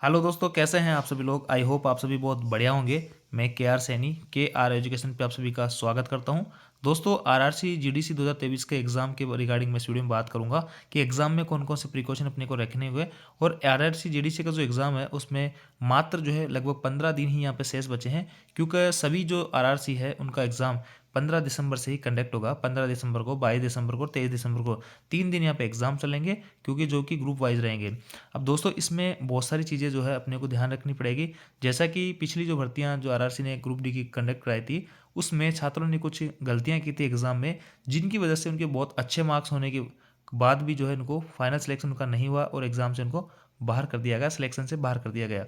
Hello दोस्तों, कैसे हैं आप सभी लोग। आई होप आप सभी बहुत बढ़िया होंगे। मैं के आर सैनी के आर एजुकेशन पे आप सभी का स्वागत करता हूं। दोस्तों, आरआरसी जीडीसी 2023 के एग्जाम के रिगार्डिंग मैं इस वीडियो में बात करूंगा कि एग्जाम में कौन कौन से प्रिकॉशन अपने को रखने हुए। और आरआरसी जीडीसी का जो एग्जाम है उसमें मात्र जो है लगभग 15 दिन ही यहाँ पे शेष बचे हैं, क्योंकि सभी जो आरआरसी है उनका एग्जाम 15 दिसंबर से ही कंडक्ट होगा। 15 दिसंबर को, 22 दिसंबर को, 23 दिसंबर को 3 दिन यहाँ पे एग्जाम चलेंगे, क्योंकि जो कि ग्रुप वाइज रहेंगे। अब दोस्तों, इसमें बहुत सारी चीज़ें जो है अपने को ध्यान रखनी पड़ेगी। जैसा कि पिछली जो भर्तियां जो आरआरसी ने ग्रुप डी की कंडक्ट कराई थी, उसमें छात्रों ने कुछ गलतियां की थी एग्जाम में, जिनकी वजह से उनके बहुत अच्छे मार्क्स होने के बाद भी जो है उनको फाइनल सिलेक्शन उनका नहीं हुआ और एग्जाम से उनको बाहर कर दिया गया, सिलेक्शन से बाहर कर दिया गया।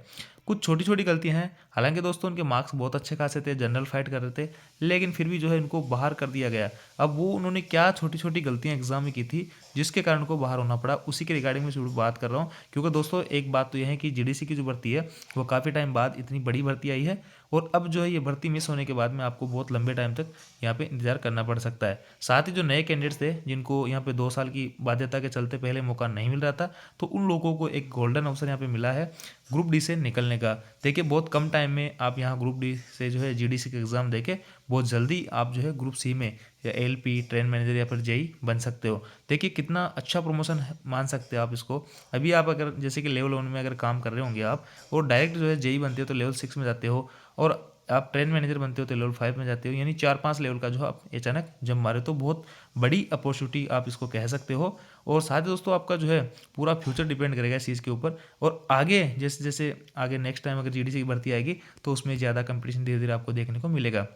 कुछ छोटी छोटी गलतियां हैं। हालांकि दोस्तों उनके मार्क्स बहुत अच्छे खासे थे, जनरल फाइट कर रहे थे, लेकिन फिर भी जो है इनको बाहर कर दिया गया। अब वो उन्होंने क्या छोटी छोटी गलतियां एग्जाम में की थी जिसके कारण उनको बाहर होना पड़ा, उसी के रिगार्डिंग में शुरू बात कर रहा हूँ। क्योंकि दोस्तों एक बात तो यह है कि जीडीसी की जो भर्ती है वो काफ़ी टाइम बाद इतनी बड़ी भर्ती आई है, और अब जो है ये भर्ती मिस होने के बाद में आपको बहुत लंबे टाइम तक यहाँ पे इंतजार करना पड़ सकता है। साथ ही जो नए कैंडिडेट्स थे जिनको यहाँ पे 2 साल की बाध्यता के चलते पहले मौका नहीं मिल रहा था, तो उन लोगों को एक गोल्डन अवसर यहाँ पे मिला है ग्रुप डी से निकलने का। देखिए, बहुत कम टाइम में आप यहाँ ग्रुप डी से जो है जीडीसी का एग्जाम देके बहुत जल्दी आप जो है ग्रुप सी में या एलपी, ट्रेन मैनेजर या फिर जेई बन सकते हो। देखिए कितना अच्छा प्रमोशन मान सकते हो आप इसको। अभी आप अगर जैसे कि लेवल 1 में अगर काम कर रहे होंगे आप, और डायरेक्ट जो है जेई बनते हो तो लेवल 6 में जाते हो, और आप ट्रेन मैनेजर बनते हो तो लेवल 5 में जाते हो, यानी 4-5 लेवल का जो आप अचानक जंप मारे, तो बहुत बड़ी अपॉर्चुनिटी आप इसको कह सकते हो। और साथ ही दोस्तों आपका जो है पूरा फ्यूचर डिपेंड करेगा इस चीज़ के ऊपर। और आगे जैसे जैसे आगे नेक्स्ट टाइम अगर जीडीसी की भर्ती आएगी तो उसमें ज़्यादा कंपटीशन धीरे धीरे आपको देखने को मिलेगा।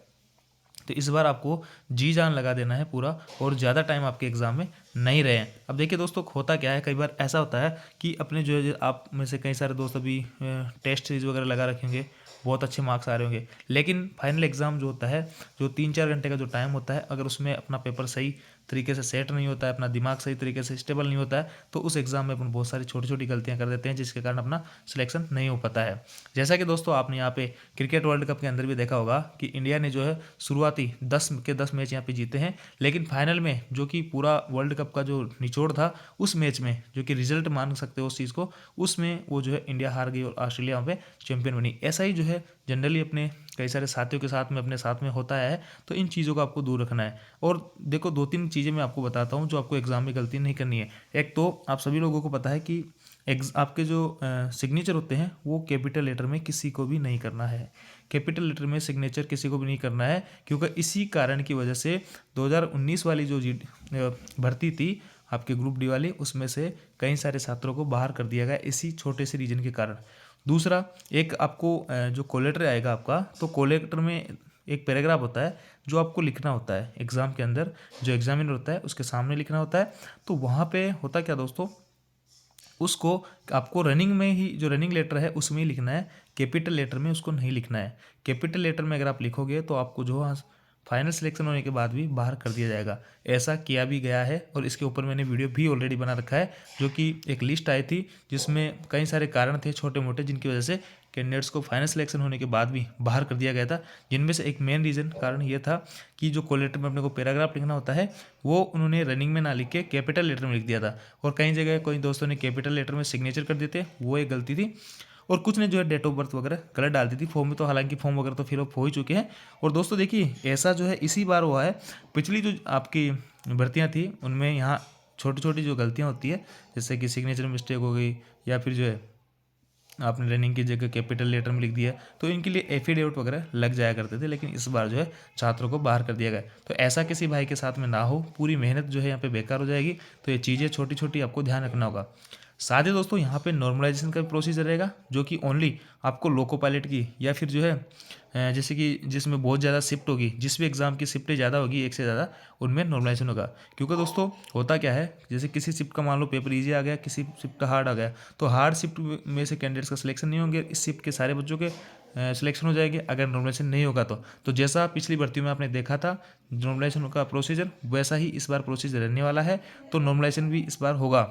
तो इस बार आपको जी जान लगा देना है पूरा, और ज़्यादा टाइम आपके एग्जाम में नहीं रहे हैं। अब देखिए दोस्तों, होता क्या है, कई बार ऐसा होता है कि अपने जो है आप में से कई सारे दोस्त अभी टेस्ट सीरीज वगैरह लगा रखेंगे, बहुत अच्छे मार्क्स आ रहे होंगे, लेकिन फाइनल एग्ज़ाम जो होता है, जो 3-4 घंटे का जो टाइम होता है, अगर उसमें अपना पेपर सही तरीके से सेट नहीं होता है, अपना दिमाग सही तरीके से स्टेबल नहीं होता है, तो उस एग्ज़ाम में अपन बहुत सारी छोटी छोटी गलतियां कर देते हैं, जिसके कारण अपना सिलेक्शन नहीं हो पाता है। जैसा कि दोस्तों आपने यहाँ पे क्रिकेट वर्ल्ड कप के अंदर भी देखा होगा कि इंडिया ने जो है शुरुआती 10 के 10 मैच यहाँ पे जीते हैं, लेकिन फाइनल में जो कि पूरा वर्ल्ड कप का जो निचोड़ था उस मैच में, जो कि रिजल्ट मान सकते हो उस चीज़ को, उसमें वो जो है इंडिया हार गई और ऑस्ट्रेलिया वहाँ पे चैंपियन बनी। ऐसा ही जो है जनरली अपने कई सारे साथियों के साथ में अपने साथ में होता है, तो इन चीज़ों को आपको दूर रखना है। और देखो, 2-3 चीज़ें मैं आपको बताता हूँ जो आपको एग्जाम में गलती नहीं करनी है। एक तो आप सभी लोगों को पता है कि आपके जो सिग्नेचर होते हैं वो कैपिटल लेटर में किसी को भी नहीं करना है। कैपिटल लेटर में सिग्नेचर किसी को भी नहीं करना है, क्योंकि इसी कारण की वजह से 2019 वाली जो भर्ती थी आपके ग्रुप डी वाली, उसमें से कई सारे छात्रों को बाहर कर दिया गया इसी छोटे से रीजन के कारण। दूसरा, एक आपको जो कोलेक्टर आएगा आपका, तो कोलेक्टर में एक पैराग्राफ होता है जो आपको लिखना होता है एग्ज़ाम के अंदर, जो एग्जामिनर होता है उसके सामने लिखना होता है। तो वहाँ पे होता क्या दोस्तों, उसको आपको रनिंग में ही, जो रनिंग लेटर है उसमें ही लिखना है, कैपिटल लेटर में उसको नहीं लिखना है। कैपिटल लेटर में अगर आप लिखोगे तो आपको जो फाइनल सिलेक्शन होने के बाद भी बाहर कर दिया जाएगा। ऐसा किया भी गया है, और इसके ऊपर मैंने वीडियो भी ऑलरेडी बना रखा है, जो कि एक लिस्ट आई थी जिसमें कई सारे कारण थे छोटे मोटे जिनकी वजह से कैंडिडेट्स को फाइनल सिलेक्शन होने के बाद भी बाहर कर दिया गया था। जिनमें से एक मेन रीज़न कारण ये था कि जो कोलेक्टर में अपने को पैराग्राफ लिखना होता है वो उन्होंने रनिंग में ना लिख के कैपिटल लेटर में लिख दिया था, और कई जगह कोई दोस्तों ने कैपिटल लेटर में सिग्नेचर कर दिए थे, वो एक गलती थी। और कुछ ने जो है डेट ऑफ बर्थ वगैरह गलत डाल दी थी फॉर्म में, तो हालांकि फॉर्म वगैरह तो फिलअप हो ही चुके हैं। और दोस्तों देखिए, ऐसा जो है इसी बार हुआ है। पिछली जो आपकी भर्तियां थी उनमें यहाँ छोटी छोटी जो गलतियां होती है, जैसे कि सिग्नेचर मिस्टेक हो गई, या फिर जो है आपने रनिंग की जगह कैपिटल लेटर में लिख दिया, तो इनके लिए एफिडेविट वगैरह लग जाया करते थे, लेकिन इस बार जो है छात्रों को बाहर कर दिया गया। तो ऐसा किसी भाई के साथ में ना हो, पूरी मेहनत जो है यहाँ पे बेकार हो जाएगी। तो ये चीज़ें छोटी छोटी आपको ध्यान रखना होगा। साथ ही दोस्तों यहाँ पे नॉर्मलाइजेशन का प्रोसीजर रहेगा, जो कि ओनली आपको लोको पायलट की, या फिर जो है जैसे कि जिसमें बहुत ज़्यादा शिफ्ट होगी, जिस भी एग्ज़ाम की शिफ्टें ज़्यादा होगी एक से ज़्यादा, उनमें नॉर्मलाइजेशन होगा। क्योंकि दोस्तों होता क्या है, जैसे किसी शिफ्ट का मान लो पेपर ईजी आ गया, किसी शिफ्ट का हार्ड आ गया, तो हार्ड शिफ्ट में से कैंडिडेट्स का सिलेक्शन नहीं होंगे, इस शिफ्ट के सारे बच्चों के सिलेक्शन हो जाएंगे अगर नॉर्मलाइजेशन नहीं होगा तो जैसा पिछली भर्ती में आपने देखा था नॉर्मलाइजेशन का प्रोसीजर, वैसा ही इस बार प्रोसीजर रहने वाला है। तो नॉर्मलाइजेशन भी इस बार होगा,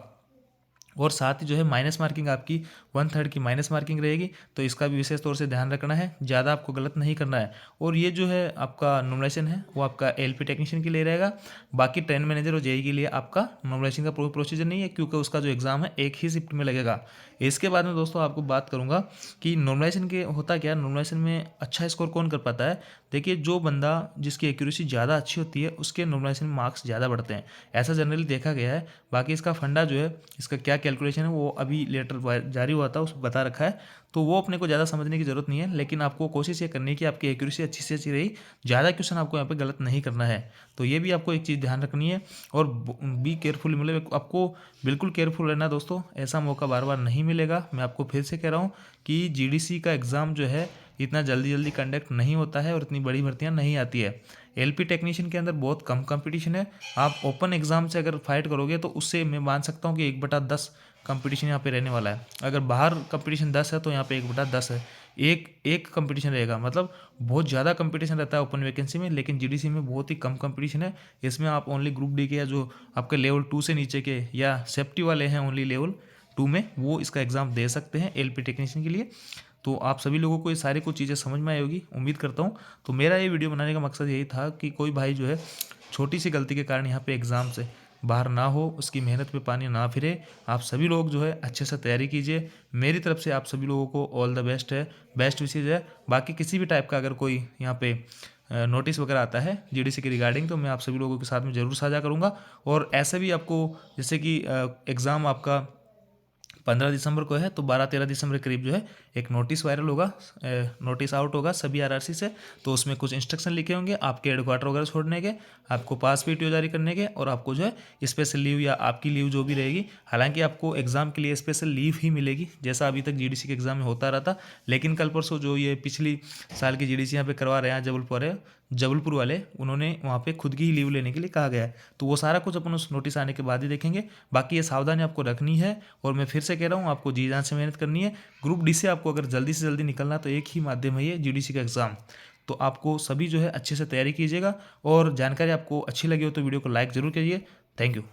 और साथ ही जो है माइनस मार्किंग आपकी 1/3 की माइनस मार्किंग रहेगी, तो इसका भी विशेष तौर से ध्यान रखना है, ज़्यादा आपको गलत नहीं करना है। और ये जो है आपका नॉर्मलाइजेशन है वो आपका एलपी टेक्नीशियन के लिए रहेगा, बाकी ट्रेन मैनेजर और जेई के लिए आपका नॉर्मलाइजेशन का प्रोसीजर नहीं है, क्योंकि उसका जो एग्ज़ाम है एक ही शिफ्ट में लगेगा। इसके बाद में दोस्तों आपको बात करूँगा कि नॉर्मलाइजेशन के होता क्या है, नॉर्मलाइजेशन में अच्छा स्कोर कौन कर पाता है। देखिए, जो बंदा जिसकी एक्यूरेसी ज़्यादा अच्छी होती है उसके नॉर्मलाइजेशन में मार्क्स ज़्यादा बढ़ते हैं, ऐसा जनरली देखा गया है। बाकी इसका फंडा जो है, इसका क्या कैलकुलेशन है, वो अभी लेटर जारी हुआ था उसमें बता रखा है, तो वो अपने को ज़्यादा समझने की ज़रूरत नहीं है। लेकिन आपको कोशिश ये करनी है कि आपकी एक्यूरेसी अच्छी से अच्छी रही, ज़्यादा क्वेश्चन आपको यहाँ पे गलत नहीं करना है। तो ये भी आपको एक चीज़ ध्यान रखनी है। और बी केयरफुल, मतलब आपको बिल्कुल केयरफुल रहना दोस्तों, ऐसा मौका बार बार नहीं मिलेगा। मैं आपको फिर से कह रहा हूँ कि जीडीसी का एग्ज़ाम जो है इतना जल्दी जल्दी कंडक्ट नहीं होता है और इतनी बड़ी भर्तियाँ नहीं आती है। एलपी टेक्नीशियन के अंदर बहुत कम कंपटीशन है। आप ओपन एग्ज़ाम से अगर फाइट करोगे तो उससे मैं मान सकता हूँ कि 1/10 कंपटीशन यहाँ पे रहने वाला है। अगर बाहर कंपटीशन 10 है तो यहाँ पे 1/10 है, एक एक कंपटीशन रहेगा। मतलब बहुत ज़्यादा कंपटीशन रहता है ओपन वैकेंसी में, लेकिन जीडीसी में बहुत ही कम कंपटीशन है। इसमें आप ओनली ग्रुप डी के या जो आपके लेवल 2 से नीचे के या सेफ्टी वाले हैं ओनली लेवल 2 में, वो इसका एग्ज़ाम दे सकते हैं एलपी टेक्नीशियन के लिए। तो आप सभी लोगों को ये सारी कुछ चीज़ें समझ में आई होगी, उम्मीद करता हूँ। तो मेरा ये वीडियो बनाने का मकसद यही था कि कोई भाई जो है छोटी सी गलती के कारण यहाँ पे एग्ज़ाम से बाहर ना हो, उसकी मेहनत पे पानी ना फिरे। आप सभी लोग जो है अच्छे से तैयारी कीजिए। मेरी तरफ से आप सभी लोगों को ऑल द बेस्ट है, बेस्ट विशेज़ है। बाकी किसी भी टाइप का अगर कोई यहाँ पे नोटिस वगैरह आता है जीडीसी के रिगार्डिंग, तो मैं आप सभी लोगों के साथ में ज़रूर साझा करूँगा। और ऐसे भी आपको, जैसे कि एग्ज़ाम आपका 15 दिसंबर को है, तो 12-13 दिसंबर के करीब जो है एक नोटिस वायरल होगा, नोटिस आउट होगा सभी आरआरसी से। तो उसमें कुछ इंस्ट्रक्शन लिखे होंगे आपके हेडक्वार्टर वगैरह छोड़ने के, आपको पास पीटीओ जारी करने के, और आपको जो है स्पेशल लीव या आपकी लीव जो भी रहेगी। हालांकि आपको एग्ज़ाम के लिए स्पेशल लीव ही मिलेगी, जैसा अभी तक जीडीसी के एग्ज़ाम में होता रहा था। लेकिन कल परसों जो ये पिछली साल की जीडीसी यहाँ पे करवा रहे हैं जबलपुर वाले, उन्होंने वहाँ पे खुद की ही लीव लेने के लिए कहा गया है। तो वो सारा कुछ अपन उस नोटिस आने के बाद ही देखेंगे। बाकी ये सावधानी आपको रखनी है, और मैं फिर से कह रहा हूँ आपको जी जान से मेहनत करनी है। ग्रुप डी से आपको अगर जल्दी से जल्दी निकलना, तो एक ही माध्यम है ये, जीडीसी का एग्ज़ाम। तो आपको सभी जो है अच्छे से तैयारी कीजिएगा, और जानकारी आपको अच्छी लगी हो तो वीडियो को लाइक ज़रूर करिए। Thank you.